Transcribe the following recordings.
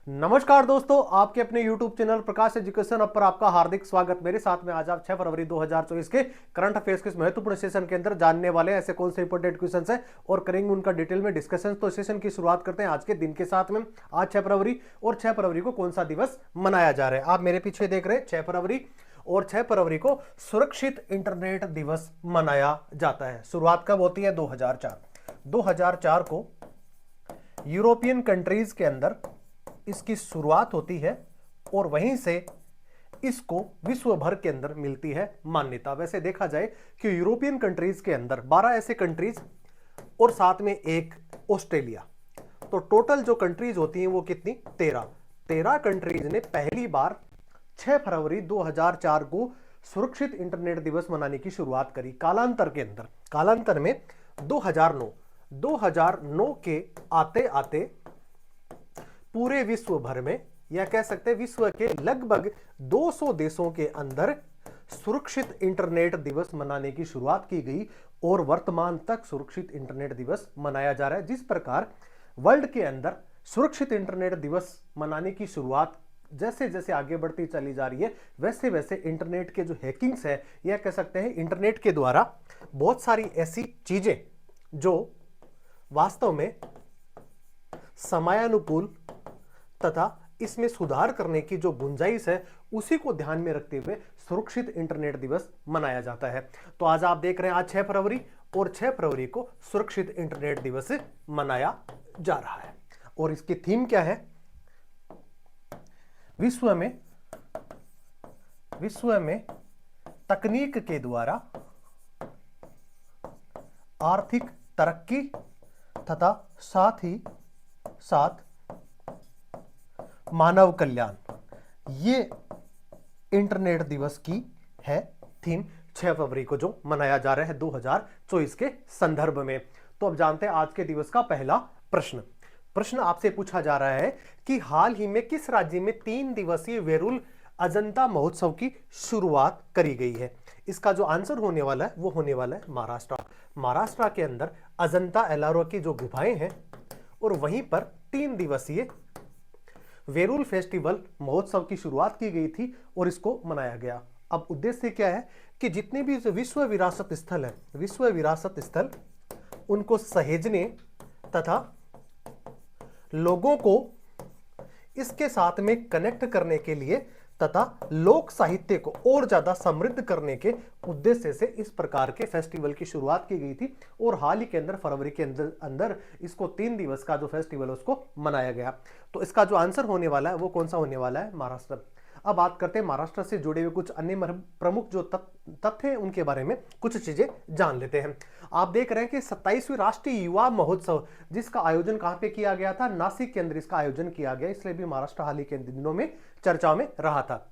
नमस्कार दोस्तों, आपके अपने YouTube चैनल प्रकाश एजुकेशन अब पर आपका हार्दिक स्वागत। मेरे साथ में आज आप 6 फरवरी 2024 के करंट अफेयर्स के इस महत्वपूर्ण सेशन के अंदर जानने वाले हैं ऐसे कौन से इंपॉर्टेंट क्वेश्चंस हैं और करेंगे उनका डिटेल में डिस्कशन। तो सेशन की शुरुआत करते हैं आज के दिन के साथ में। आज 6 फरवरी और 6 फरवरी को कौन सा दिवस मनाया जा रहा है? आप मेरे पीछे देख रहे हैं 6 फरवरी, और 6 फरवरी को सुरक्षित इंटरनेट दिवस मनाया जाता है। शुरुआत कब होती है? 2004 को यूरोपियन कंट्रीज के अंदर इसकी शुरुआत होती है और वहीं से इसको विश्व भर के अंदर मिलती है मान्यता। वैसे देखा जाए कि यूरोपियन कंट्रीज के अंदर 12 ऐसे कंट्रीज और साथ में एक ऑस्ट्रेलिया, तो टोटल जो कंट्रीज होती हैं वो कितनी? 13 कंट्रीज ने पहली बार 6 फरवरी 2004 को सुरक्षित इंटरनेट दिवस मनाने की शुरुआत करी। कालांतर में 2009 के आते आते पूरे विश्व भर में, या कह सकते हैं विश्व के लगभग 200 देशों के अंदर सुरक्षित इंटरनेट दिवस मनाने की शुरुआत की गई और वर्तमान तक सुरक्षित इंटरनेट दिवस मनाया जा रहा है। जिस प्रकार वर्ल्ड के अंदर सुरक्षित इंटरनेट दिवस मनाने की शुरुआत जैसे जैसे आगे बढ़ती चली जा रही है, वैसे वैसे इंटरनेट के जो हैकिंग्स है, या कह सकते हैं इंटरनेट के द्वारा बहुत सारी ऐसी चीजें जो वास्तव में समयानुकूल तथा इसमें सुधार करने की जो गुंजाइश है, उसी को ध्यान में रखते हुए सुरक्षित इंटरनेट दिवस मनाया जाता है। तो आज आप देख रहे हैं आज 6 फरवरी, और 6 फरवरी को सुरक्षित इंटरनेट दिवस मनाया जा रहा है। और इसकी थीम क्या है? विश्व में तकनीक के द्वारा आर्थिक तरक्की तथा साथ ही साथ मानव कल्याण, ये इंटरनेट दिवस की है थीम 6 फरवरी को जो मनाया जा रहा है 2024 के संदर्भ में। तो अब जानते हैं आज के दिवस का पहला प्रश्न आपसे पूछा जा रहा है कि हाल ही में किस राज्य में 3 दिवसीय वेरुल अजंता महोत्सव की शुरुआत करी गई है? इसका जो आंसर होने वाला है वो होने वाला है महाराष्ट्र के अंदर अजंता एलोरा की जो गुफाएं हैं, और वहीं पर 3 दिवसीय वेरुल फेस्टिवल महोत्सव की शुरुआत की गई थी और इसको मनाया गया। अब उद्देश्य क्या है कि जितने भी विश्व विरासत स्थल उनको सहेजने तथा लोगों को इसके साथ में कनेक्ट करने के लिए तथा लोक साहित्य को और ज्यादा समृद्ध करने के उद्देश्य से इस प्रकार के फेस्टिवल की शुरुआत की गई थी। और हाल ही के अंदर फरवरी के अंदर इसको 3 दिवस का जो फेस्टिवल है उसको मनाया गया। तो इसका जो आंसर होने वाला है वो कौन सा होने वाला है? महाराष्ट्र। अब बात करते हैं महाराष्ट्र से जुड़े हुए कुछ अन्य प्रमुख जो तथ्य हैं उनके बारे में कुछ चीजें जान लेते हैं। आप देख रहे हैं कि 27वीं राष्ट्रीय युवा महोत्सव, जिसका आयोजन कहां पे किया गया था? नासिक के अंदर इसका आयोजन किया गया, इसलिए भी महाराष्ट्र हाल ही के दिनों में चर्चा में रहा था।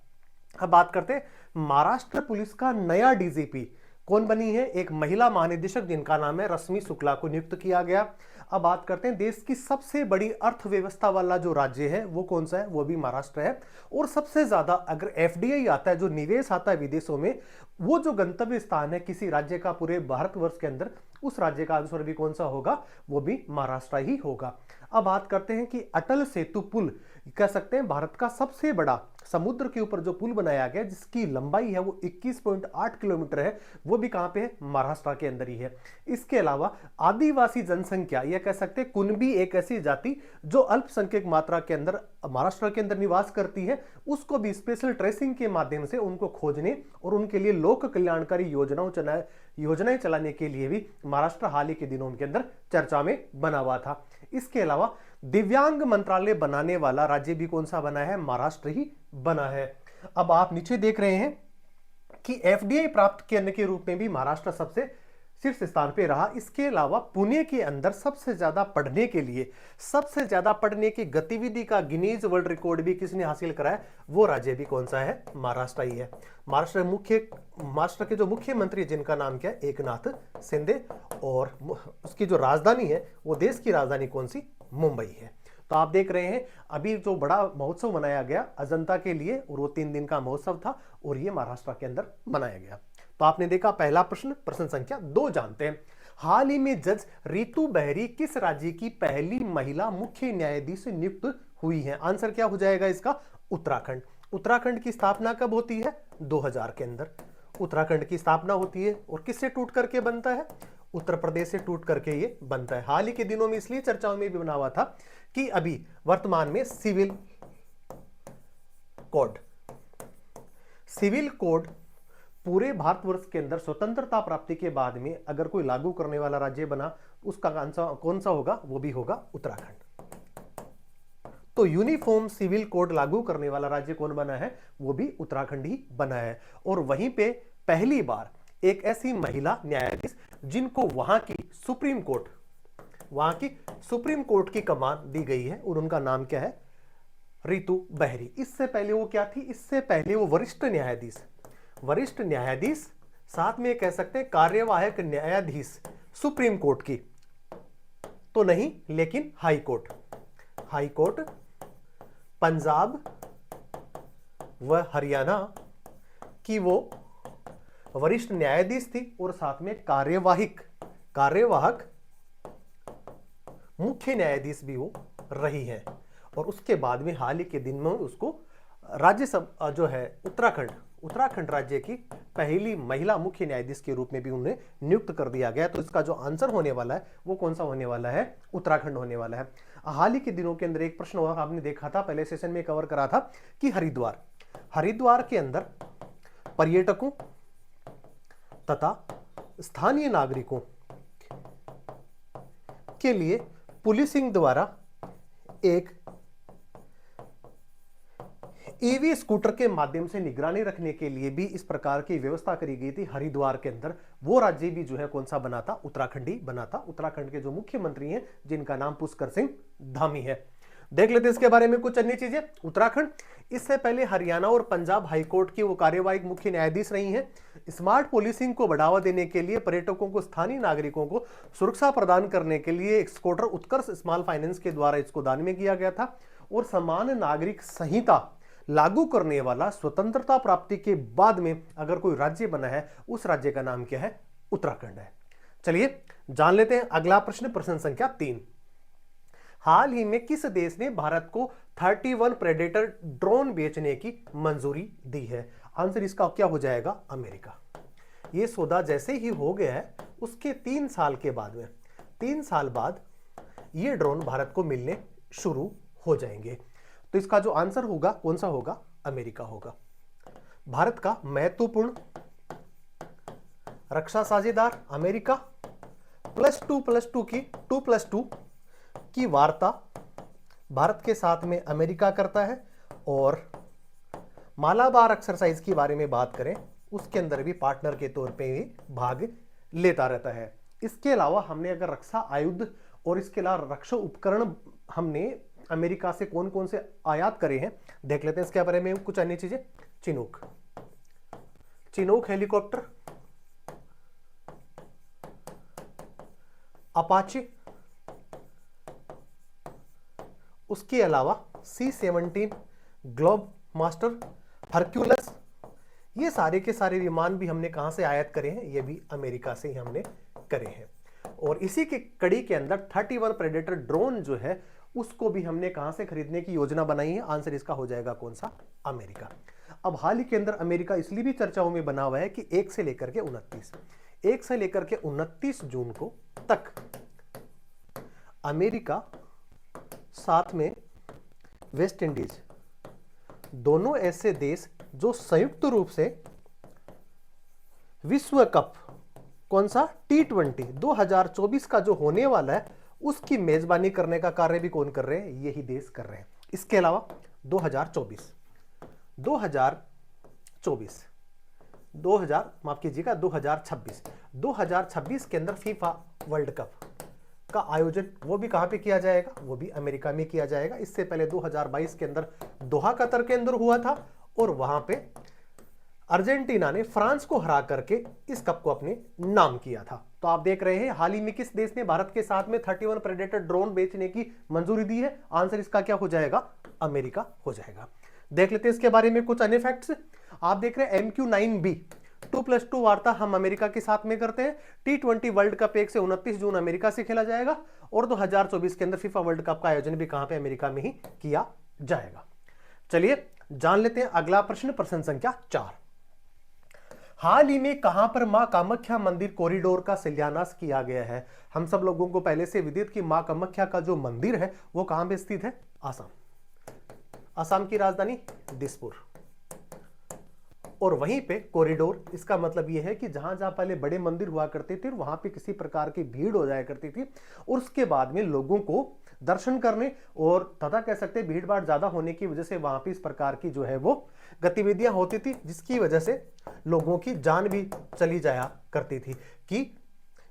अब बात करते हैं महाराष्ट्र पुलिस का नया डीजीपी कौन बनी है? एक महिला महानिदेशक जिनका नाम है रश्मि शुक्ला को नियुक्त किया गया। अब बात करते हैं देश की सबसे बड़ी अर्थव्यवस्था वाला जो राज्य है वो कौन सा है? वो भी महाराष्ट्र है। और सबसे ज्यादा अगर एफडीआई आता है, जो निवेश आता है विदेशों में, वो जो गंतव्य स्थान है किसी राज्य का पूरे भारतवर्ष के अंदर, उस राज्य का आंसर भी कौन सा होगा? वो भी महाराष्ट्र ही होगा। अब बात करते हैं कि अटल सेतु पुल, कह सकते हैं भारत का सबसे बड़ा समुद्र के ऊपर जो पुल बनाया गया जिसकी लंबाई है वो 21.8 किलोमीटर है, वो भी कहां पे है? महाराष्ट्र के अंदर ही है। इसके अलावा आदिवासी जनसंख्या, यह कह सकते हैं कुनबी, एक ऐसी जाति जो अल्पसंख्यक मात्रा के अंदर महाराष्ट्र के अंदर निवास करती है, उसको भी स्पेशल ट्रेसिंग के माध्यम से उनको खोजने और उनके लिए लोक कल्याणकारी योजनाएं चलाने के लिए भी महाराष्ट्र हाल ही के दिनों के अंदर चर्चा में बना हुआ था। इसके अलावा दिव्यांग मंत्रालय बनाने वाला राज्य भी कौन सा बना है? महाराष्ट्र ही बना है। अब आप नीचे देख रहे हैं कि एफडीआई प्राप्त केंद्र के रूप में भी महाराष्ट्र सबसे शीर्ष स्थान पे रहा। इसके अलावा पुणे के अंदर सबसे ज्यादा पढ़ने की गतिविधि का गिनीज वर्ल्ड रिकॉर्ड भी किसने हासिल करा है? वो राज्य भी कौन सा है? महाराष्ट्र ही है। महाराष्ट्र के जो मुख्यमंत्री जिनका नाम क्या है? एकनाथ शिंदे, और उसकी जो राजधानी है वो देश की राजधानी कौन सी? मुंबई है। तो आप देख रहे हैं अभी जो बड़ा महोत्सव मनाया गया अजंता के लिए, और वो 3 दिन का महोत्सव था और ये महाराष्ट्र के अंदर मनाया गया। तो आपने देखा पहला प्रश्न संख्या 2 जानते हैं। हाल ही में जज रितु बहरी किस राज्य की पहली महिला मुख्य न्यायाधीश नियुक्त हुई हैं। आंसर क्या हो जाएगा इसका? उत्तराखंड। उत्तराखंड की स्थापना कब होती है? 2000 के अंदर उत्तराखंड की स्थापना होती है। और किससे टूट करके बनता है? उत्तर प्रदेश से टूट करके ये बनता है। हाल ही के दिनों में इसलिए चर्चाओं में भी बना हुआ था कि अभी वर्तमान में सिविल कोड पूरे भारतवर्ष के अंदर स्वतंत्रता प्राप्ति के बाद में अगर कोई लागू करने वाला राज्य बना, उसका आंसर कौन सा होगा? वो भी होगा उत्तराखंड। तो यूनिफॉर्म सिविल कोड लागू करने वाला राज्य कौन बना है? वो भी उत्तराखंड ही बना है। और वहीं पे पहली बार एक ऐसी महिला न्यायाधीश जिनको वहां की सुप्रीम कोर्ट की कमान दी गई है, और उनका नाम क्या है? रितु बहरी। इससे पहले वो क्या थी? इससे पहले वो वरिष्ठ न्यायाधीश, साथ में कह सकते हैं कार्यवाहक न्यायाधीश सुप्रीम कोर्ट की तो नहीं, लेकिन हाई कोर्ट पंजाब व हरियाणा की वो वरिष्ठ न्यायाधीश थी, और साथ में कार्यवाहक मुख्य न्यायाधीश भी वो रही है। और उसके बाद में हाल ही के दिन में उसको राज्यसभा जो है उत्तराखंड राज्य की पहली महिला मुख्य न्यायाधीश के रूप में भी उन्हें नियुक्त कर दिया गया। तो इसका जो आंसर होने वाला है वो कौन सा होने वाला है? उत्तराखंड होने वाला है। हाल ही के दिनों के अंदर एक प्रश्न हुआ, आपने देखा था, पहले सेशन में कवर करा था कि हरिद्वार के अंदर पर्यटकों तथा स्थानीय नागरिकों के लिए पुलिसिंग द्वारा एक ईवी स्कूटर के माध्यम से निगरानी रखने के लिए भी इस प्रकार की व्यवस्था करी गई थी हरिद्वार के अंदर। वो राज्य भी जो है कौन सा बना था? उत्तराखंड ही बना था। उत्तराखंड के जो मुख्यमंत्री हैं जिनका नाम पुष्कर सिंह धामी है। देख लेते हैं इसके बारे में कुछ अन्य चीजें। उत्तराखंड इससे पहले हरियाणा और पंजाब हाईकोर्ट की वो कार्यवाहक मुख्य न्यायाधीश रही हैं। स्मार्ट पुलिसिंग को बढ़ावा देने के लिए, पर्यटकों को, स्थानीय नागरिकों को सुरक्षा प्रदान करने के लिए एक स्कूटर उत्कर्ष स्मॉल फाइनेंस के द्वारा इसको दान में किया गया था। और समान नागरिक संहिता लागू करने वाला स्वतंत्रता प्राप्ति के बाद में अगर कोई राज्य बना है, उस राज्य का नाम क्या है? उत्तराखंड है। चलिए जान लेते हैं अगला प्रश्न, प्रश्न संख्या 3। हाल ही में किस देश ने भारत को 31 प्रेडेटर ड्रोन बेचने की मंजूरी दी है? आंसर इसका क्या हो जाएगा? अमेरिका। यह सौदा जैसे ही हो गया है उसके 3 साल के बाद में, 3 साल बाद ये ड्रोन भारत को मिलने शुरू हो जाएंगे। तो इसका जो आंसर होगा कौन सा होगा? अमेरिका होगा। भारत का महत्वपूर्ण रक्षा साझेदार अमेरिका, +2+2 की वार्ता भारत के साथ में अमेरिका करता है। और मालाबार एक्सरसाइज के बारे में बात करें, उसके अंदर भी पार्टनर के तौर पे भी भाग लेता रहता है। इसके अलावा हमने अगर रक्षा आयुध और इसके अलावा रक्षा उपकरण हमने अमेरिका से कौन कौन से आयात करे हैं, देख लेते हैं इसके बारे में कुछ अन्य चीजें। चिनूक हेलीकॉप्टर, अपाचे, उसके अलावा C-17 ग्लोब मास्टर, हरक्यूलस, ये सारे के सारे विमान भी हमने कहां से आयात करे हैं? ये भी अमेरिका से ही हमने करे हैं। और इसी के कड़ी के अंदर 31 प्रेडेटर ड्रोन जो है उसको भी हमने कहां से खरीदने की योजना बनाई है? आंसर इसका हो जाएगा कौन सा? अमेरिका। अब हाल ही के अंदर अमेरिका इसलिए भी चर्चाओं में बना हुआ है कि 1 से लेकर के 29 जून को तक अमेरिका साथ में वेस्ट इंडीज, दोनों ऐसे देश जो संयुक्त रूप से विश्व कप कौन सा? T20 2024 का जो होने वाला है उसकी मेजबानी करने का कार्य भी कौन कर रहे हैं? यही देश कर रहे हैं। इसके अलावा 2026 के अंदर फीफा वर्ल्ड कप का आयोजन वो भी कहां पे किया जाएगा? वो भी अमेरिका में किया जाएगा। इससे पहले 2022 के अंदर दोहा कतर के अंदर हुआ था, और वहां पे अर्जेंटीना ने फ्रांस को हरा करके इस कप को अपने नाम किया था। तो आप देख रहे हैं हाल ही में किस देश ने भारत के साथ में 31 प्रेडेटर ड्रोन बेचने की मंजूरी दी है? आंसर इसका क्या हो जाएगा? अमेरिका हो जाएगा। देख लेते हैं इसके बारे में कुछ अन्य फैक्ट्स। आप देख रहे हैं MQ-9B 2+2 वार्ता हम अमेरिका के साथ में करते हैं। T20 वर्ल्ड कप 1 से 29 जून अमेरिका से खेला जाएगा, और 2024 के अंदर फीफा वर्ल्ड कप का आयोजन भी कहां पे, अमेरिका में ही किया जाएगा। चलिए जान लेते हैं अगला प्रश्न, प्रश्न संख्या 4। हाल ही में कहां पर मां कामाख्या मंदिर कॉरिडोर का शिलान्यास किया गया है? हम सब लोगों को पहले से विदित कि मां कामाख्या का जो मंदिर है वो कहां पे स्थित है? आसाम। असम की राजधानी दिसपुर। और वहीं पे कॉरिडोर, इसका मतलब यह है कि जहां जहां पहले बड़े मंदिर हुआ करते थे वहां पे किसी प्रकार की भीड़ हो जाया करती थी और उसके बाद में लोगों को दर्शन करने और तथा कह सकते भीड़ भाड़ ज्यादा होने की वजह से वहां पे इस प्रकार की जो है वो गतिविधियां होती थी, जिसकी वजह से लोगों की जान भी चली जाया करती थी कि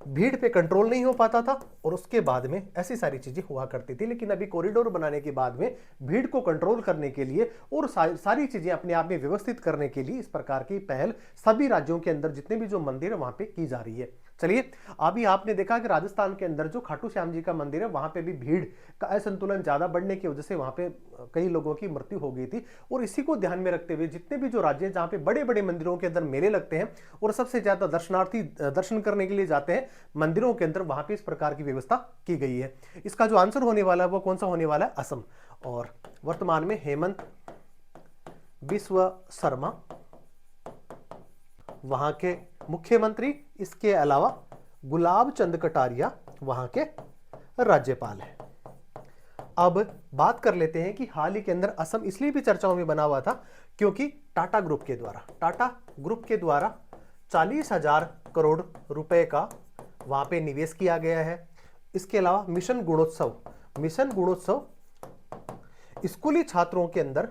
भीड़ पे कंट्रोल नहीं हो पाता था और उसके बाद में ऐसी सारी चीजें हुआ करती थी। लेकिन अभी कॉरिडोर बनाने के बाद में भीड़ को कंट्रोल करने के लिए और सारी चीजें अपने आप में व्यवस्थित करने के लिए इस प्रकार की पहल सभी राज्यों के अंदर जितने भी जो मंदिर है वहां पे की जा रही है। चलिए अभी आपने देखा कि राजस्थान के अंदर जो खाटू श्याम जी का मंदिर है वहां पे भी भीड़ का असंतुलन ज्यादा बढ़ने की वजह से वहां पे कई लोगों की मृत्यु हो गई थी। और इसी को ध्यान में रखते हुए जितने भी जो राज्य जहां पे बड़े बड़े मंदिरों के अंदर मेले लगते हैं और सबसे ज्यादा दर्शनार्थी दर्शन करने के लिए जाते हैं मंदिरों के अंदर, वहां पे इस प्रकार की व्यवस्था की गई है। इसका जो आंसर होने वाला है वो कौन सा होने वाला है? असम। और वर्तमान में हेमंत बिस्वा शर्मा वहां के मुख्यमंत्री, इसके अलावा गुलाब चंद कटारिया वहां के राज्यपाल हैं। अब बात कर लेते हैं कि हाल ही के अंदर असम इसलिए भी चर्चाओं में बना हुआ था क्योंकि टाटा ग्रुप के द्वारा 40,000 करोड़ रुपए का वहां पे निवेश किया गया है। इसके अलावा मिशन गुणोत्सव स्कूली छात्रों के अंदर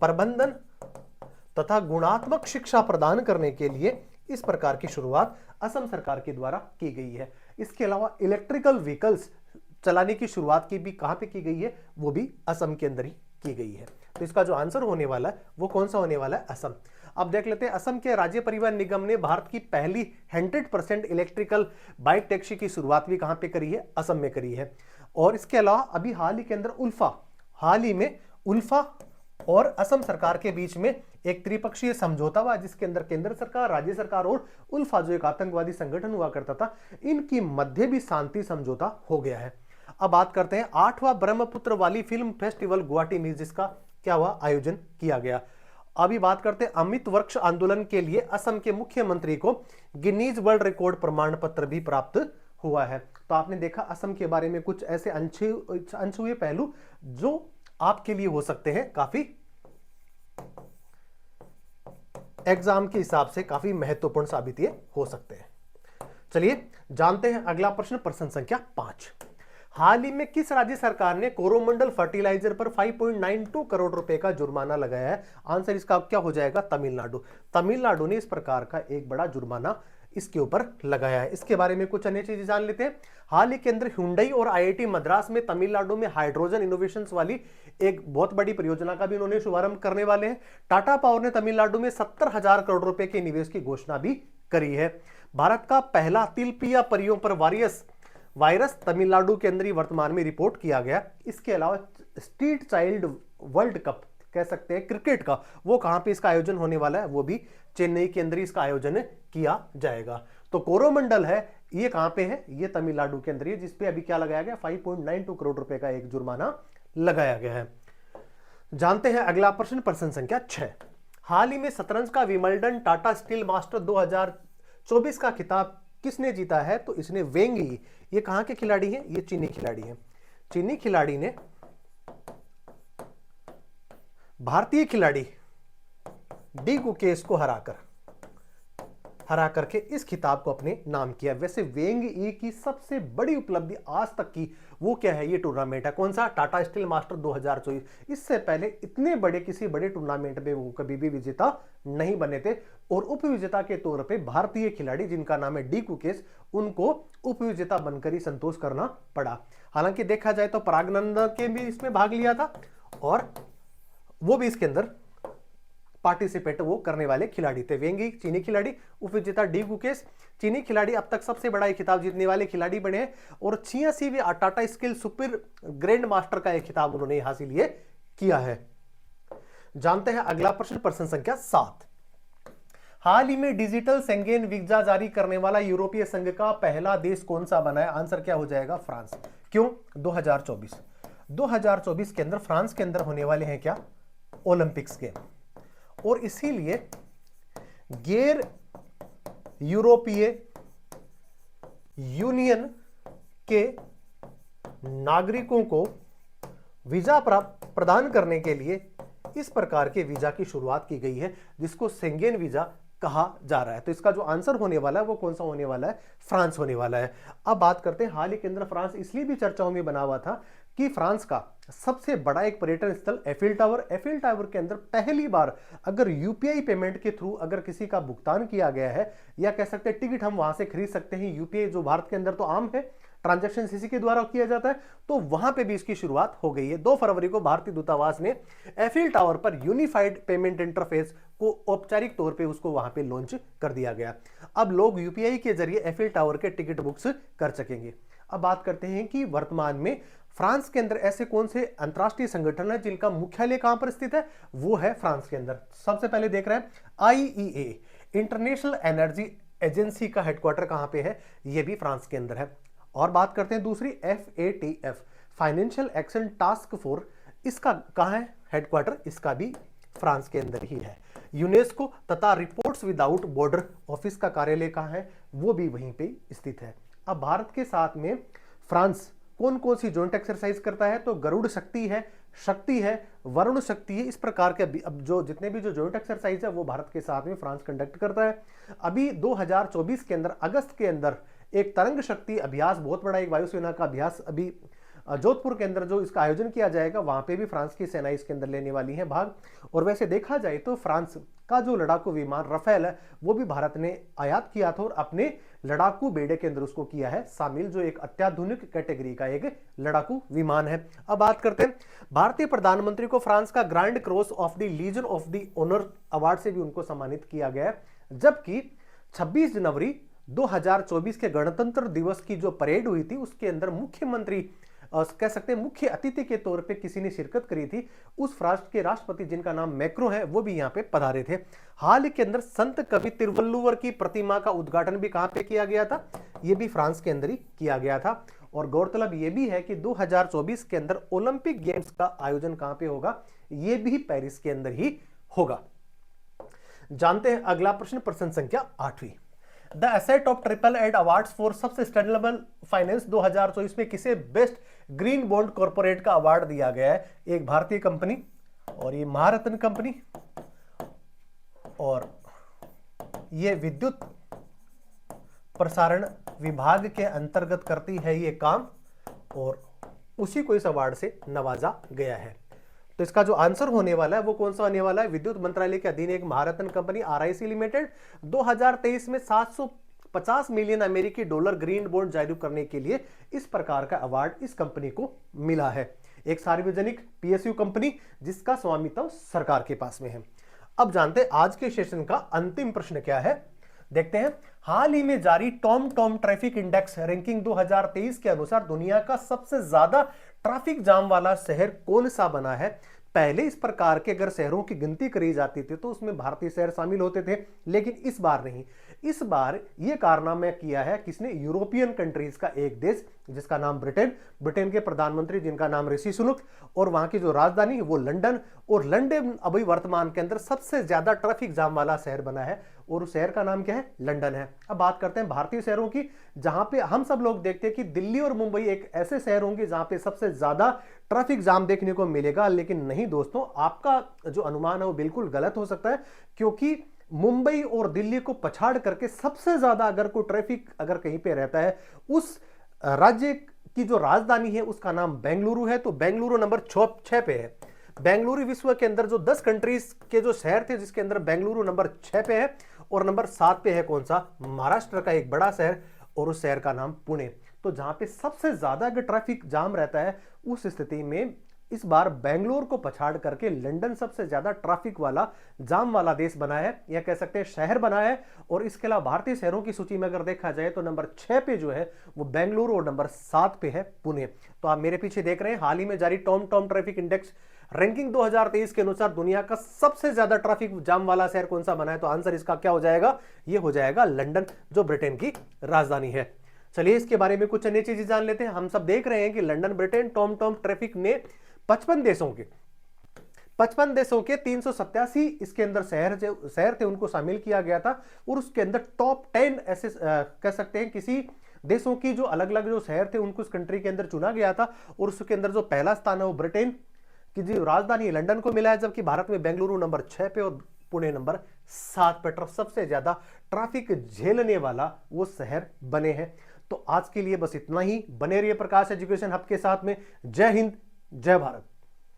प्रबंधन तथा गुणात्मक शिक्षा प्रदान करने के लिए इस प्रकार की शुरुआत असम सरकार के द्वारा की गई है। इसके अलावा इलेक्ट्रिकल व्हीकल्स चलाने की शुरुआत की भी कहां पे की गई है? वो भी असम के अंदर ही की गई है। तो इसका जो आंसर होने वाला है वो कौन सा होने वाला है? असम। अब देख लेते हैं असम के राज्य परिवहन निगम ने भारत की पहली 100% इलेक्ट्रिकल बाइक टैक्सी की शुरुआत भी कहां पे करी है? असम में करी है। और इसके अलावा अभी हाल ही के अंदर उल्फा और असम सरकार के बीच में एक त्रिपक्षीय समझौता हुआ जिसके अंदर केंद्र सरकार, राज्य सरकार और उल्फा जो एक आतंकवादी संगठन हुआ करता था, इनकी मध्य भी शांति समझौता हो गया है। अब बात करते हैं 8वां ब्रह्मपुत्र वाली फिल्म फेस्टिवल गुवाहाटी में, जिसका क्या हुआ? आयोजन किया गया। अभी बात करते हैं अमृत वृक्ष आंदोलन के लिए असम के मुख्यमंत्री को गिनीज वर्ल्ड रिकॉर्ड प्रमाण पत्र भी प्राप्त हुआ है। तो आपने देखा असम के बारे में कुछ ऐसे अनछुए पहलू जो आपके लिए हो सकते हैं काफी एग्जाम के हिसाब से काफी महत्वपूर्ण साबित ये हो सकते हैं। चलिए जानते हैं अगला प्रश्न, प्रश्न संख्या 5। हाल ही में किस राज्य सरकार ने कोरोमंडल फर्टिलाइजर पर 5.92 करोड़ रुपए का जुर्माना लगाया है? आंसर इसका क्या हो जाएगा? तमिलनाडु ने इस प्रकार का एक बड़ा जुर्माना इसके ऊपर लगाया है। इसके बारे में कुछ अन्य चीजें जान लेते हैं। हाल ही के अंदर हुंडई और आईआईटी मद्रास में तमिलनाडु में हाइड्रोजन इनोवेशंस वाली एक बहुत बड़ी परियोजना का भी उन्होंने शुभारंभ करने वाले हैं। टाटा पावर ने तमिलनाडु में 70,000 करोड़ रुपए के निवेश की घोषणा भी करी है। भारत का पहला तिलपिया परियों पर वायरस तमिलनाडु के अंदर ही वर्तमान में रिपोर्ट किया गया। इसके अलावा स्ट्रीट चाइल्ड वर्ल्ड कप कह सकते हैं क्रिकेट का, वो कहां पे इसका आयोजन होने वाला है? वो भी चेन्नई के अंदर इसका आयोजन किया जाएगा। तो कोरोमंडल है ये कहां पे है? ये तमिलनाडु के अंदर है, जिसपे अभी क्या लगाया गया? 5.92 करोड़ रुपए का एक जुर्माना लगाया गया है। जानते हैं अगला प्रश्न, प्रश्न संख्या 6। हाल ही में शतरंज का विंबलडन टाटा स्टील मास्टर 2024 का खिताब किसने जीता है? तो इसने वेंग यी। ये कहां के खिलाड़ी हैं? ये चीनी खिलाड़ी हैं। चीनी खिलाड़ी ने भारतीय खिलाड़ी डी गुकेश को हरा करके इस खिताब को अपने नाम किया। वैसे वेंग यी की सबसे बड़ी उपलब्धि आज तक की वो क्या है? ये टूर्नामेंट है। कौन सा? Tata steel master 2024। इससे पहले इतने बड़े किसी बड़े टूर्नामेंट में वो कभी भी विजेता नहीं बने थे और उपविजेता के तौर पे भारतीय खिलाड़ी जिनका नाम है डी गुकेश, उनको उपविजेता बनकर ही संतोष करना पड़ा। हालांकि देखा जाए तो परागनंदन के भी इसमें भाग लिया था और वो भी इसके अंदर पार्टिसिपेट वो करने वाले खिलाड़ी थे। वेंगी चीनी खिलाड़ी, उपविजेता डी गुकेश। चीनी खिलाड़ी अब तक सबसे बड़ा खिताब जीतने वाले खिलाड़ी बने हैं और 86वें Tata Steel super grand master का एक खिताब उन्होंने हासिल ये किया है। जानते हैं अगला प्रश्न, प्रश्न संख्या 7। हाल ही में डिजिटल शेंगेन वीजा जारी करने वाला यूरोपीय संघ का पहला देश कौन सा बना है? आंसर क्या हो जाएगा? फ्रांस। क्यों? 2024 के अंदर फ्रांस के अंदर होने वाले हैं क्या? ओलंपिक्स गेम, और इसीलिए गैर यूरोपीय यूनियन के नागरिकों को वीजा प्रदान करने के लिए इस प्रकार के वीजा की शुरुआत की गई है, जिसको शेंगेन वीजा कहा जा रहा है। तो इसका जो आंसर होने वाला है वो कौन सा होने वाला है? फ्रांस होने वाला है। अब बात करते हैं, हाल ही के अंदर फ्रांस इसलिए भी चर्चाओं में बना हुआ था कि फ्रांस का सबसे बड़ा एक पर्यटन स्थल एफिल टावर के अंदर पहली बार अगर यूपीआई पेमेंट के थ्रू अगर किसी का भुगतान किया गया है, या कह सकते हैं टिकट हम वहां से खरीद सकते हैं, यूपीआई जो भारत के अंदर तो आम है, ट्रांजैक्शन इसी के द्वारा किया जाता है, तो वहां पे भी इसकी शुरुआत हो गई है। 2 फरवरी को भारतीय दूतावास ने एफिल टावर पर यूनिफाइड पेमेंट इंटरफेस को औपचारिक तौर पे उसको वहां पे लॉन्च कर दिया गया। अब लोग यूपीआई के जरिए एफिल टावर के टिकट बुक्स कर सकेंगे। अब बात करते हैं कि वर्तमान में फ्रांस के अंदर ऐसे कौन से अंतरराष्ट्रीय संगठन है जिनका मुख्यालय कहां पर स्थित है? वो है फ्रांस के अंदर। सबसे पहले देख रहे हैं आईईए, इंटरनेशनल एनर्जी एजेंसी का हेडक्वार्टर कहां पे है? ये भी फ्रांस के अंदर है। और बात करते हैं दूसरी FATF, financial action task force, इसका कहां है हेडक्वार्टर? इसका भी फ्रांस के अंदर ही है। यूनेस्को तथा रिपोर्ट्स विदाउट बॉर्डर ऑफिस का कार्यालय कहां है? वो भी वहीं पे स्थित है। अब भारत के साथ में फ्रांस कौन कौन सी जॉइंट एक्सरसाइज करता है? तो गरुड़ शक्ति है, वरुण शक्ति है, इस प्रकार के अब जो जितने भी जो जॉइंट एक्सरसाइज है वो भारत के साथ में फ्रांस कंडक्ट करता है। अभी 2024 के अंदर अगस्त के अंदर एक तरंग शक्ति अभ्यास, बहुत बड़ा एक वायुसेना का अभ्यास अभी जोधपुर के अंदर जो इसका आयोजन किया जाएगा, वहां पे भी फ्रांस की सेना इसके अंदर लेने वाली है भाग। और वैसे देखा जाए तो फ्रांस का जो लड़ाकू विमान रफेल है वो भी भारत ने आयात किया था और अपने लड़ाकू बेड़े के अंदर उसको किया है शामिल, जो एक अत्याधुनिक कैटेगरी का एक लड़ाकू विमान है। अब बात करते हैं, भारतीय प्रधानमंत्री को फ्रांस का Grand Cross of the Legion of the Honour award से भी उनको सम्मानित किया गया है। जबकि 26 जनवरी 2024 के गणतंत्र दिवस की जो परेड हुई थी उसके अंदर मुख्यमंत्री कह सकते हैं मुख्य अतिथि के तौर पे किसी ने शिरकत करी थी, उस राष्ट्र के राष्ट्रपति जिनका नाम मैक्रो है वो भी यहाँ पे पधारे थे। हाल के अंदर संत कवि तिरुवल्लुवर की प्रतिमा का उद्घाटन भी कहां पे किया गया था? ये भी फ्रांस के अंदर ही किया गया था। और गौरतलब ये भी है कि 2024 के अंदर ओलंपिक गेम्स का आयोजन कहां पे होगा? ये भी पेरिस के अंदर ही होगा। जानते हैं अगला प्रश्न, प्रश्न संख्या 8वीं। The asset of triple A awards for sustainable finance 2024 में किसे बेस्ट ग्रीन बॉन्ड कॉर्पोरेट का अवार्ड दिया गया है? एक भारतीय कंपनी और ये महारत्न कंपनी, और ये विद्युत प्रसारण विभाग के अंतर्गत करती है ये काम, और उसी को इस अवार्ड से नवाजा गया है। तो इसका जो आंसर होने वाला है वो कौन सा होने वाला है? विद्युत मंत्रालय के अधीन एक महारत्न कंपनी RIC लिमिटेड 2023 में 750 मिलियन अमेरिकी डॉलर ग्रीन बॉन्ड जारी करने के लिए इस प्रकार का अवार्ड इस कंपनी को मिला है। एक सार्वजनिक PSU कंपनी जिसका स्वामित्व सरकार के पास में है। अब जानते हैं आज के सेशन का अंतिम प्रश्न क्या है, देखते हैं। हाल ही में जारी टॉम ट्रैफिक इंडेक्स रैंकिंग 2023 के अनुसार दुनिया का सबसे ज्यादा ट्रैफिक जाम वाला शहर कौन सा बना है? पहले इस प्रकार के अगर शहरों की गिनती करी जाती थी तो उसमें भारतीय शहर शामिल होते थे, लेकिन इस बार नहीं। इस बार यह कारनामा किया है किसने? यूरोपियन कंट्रीज का एक देश जिसका नाम ब्रिटेन के प्रधानमंत्री जिनका नाम ऋषि सुनक, और वहां की जो राजधानी है वो लंदन, और लंदन अभी वर्तमान के अंदर सबसे ज्यादा ट्रैफिक जाम वाला शहर बना है, और उस शहर का नाम क्या है? लंदन है। अब बात करते हैं भारतीय शहरों की, जहां पे हम सब लोग देखते हैं कि दिल्ली और मुंबई एक ऐसे शहर होंगे जहां पे सबसे ज्यादा ट्रैफिक जाम देखने को मिलेगा, लेकिन नहीं दोस्तों, आपका जो अनुमान है वो बिल्कुल गलत हो सकता है, क्योंकि मुंबई और दिल्ली को पछाड़ करके सबसे ज्यादा अगर कोई ट्रैफिक अगर कहीं पे रहता है, उस राज्य की जो राजधानी है उसका नाम बेंगलुरु है। तो बेंगलुरु नंबर 6 पे है। बेंगलुरु विश्व के अंदर जो 10 कंट्रीज के जो शहर थे जिसके अंदर बेंगलुरु नंबर 6 पे है, और नंबर 7 पे है कौन सा? महाराष्ट्र का एक बड़ा शहर, और उस शहर का नाम पुणे। तो जहां पे सबसे ज्यादा अगर ट्रैफिक जाम रहता है उस स्थिति में इस बार बेंगलुरु को पछाड़ करके लंदन सबसे ज्यादा ट्रैफिक वाला जाम वाला देश बना है, या कह सकते हैं शहर बना है। और इसके अलावा भारतीय शहरों की सूची में अगर देखा जाए तो नंबर 6 पे जो है वो बेंगलुरु, और नंबर 7 पे है पुणे। तो आप मेरे पीछे देख रहे हैं हाल ही में जारी टॉम ट्रैफिक इंडेक्स रैंकिंग 2023 के अनुसार दुनिया का सबसे ज्यादा ट्रैफिक जाम वाला शहर कौन सा बना है? तो आंसर इसका क्या हो जाएगा? ये हो जाएगा लंदन, जो ब्रिटेन की राजधानी है। चलिए इसके बारे में कुछ अन्य चीजें जान लेते हैं। हम सब देख रहे हैं कि London Britain Tom Tom traffic ने 55 देशों के 387 इसके अंदर शहर थे उनको शामिल किया गया था, और उसके अंदर टॉप 10 ऐसे कह सकते हैं किसी देशों की जो अलग अलग जो शहर थे उनको उस कंट्री के अंदर चुना गया था, और उसके अंदर जो पहला स्थान है वो ब्रिटेन की जो राजधानी है लंदन को मिला है, जबकि भारत में बेंगलुरु नंबर 6 पे और पुणे नंबर 7 पे सबसे ज्यादा ट्रैफिक झेलने वाला वो शहर बने हैं। तो आज के लिए बस इतना ही। बने रहिए प्रकाश एजुकेशन हब के साथ में। जय हिंद, जय भारत।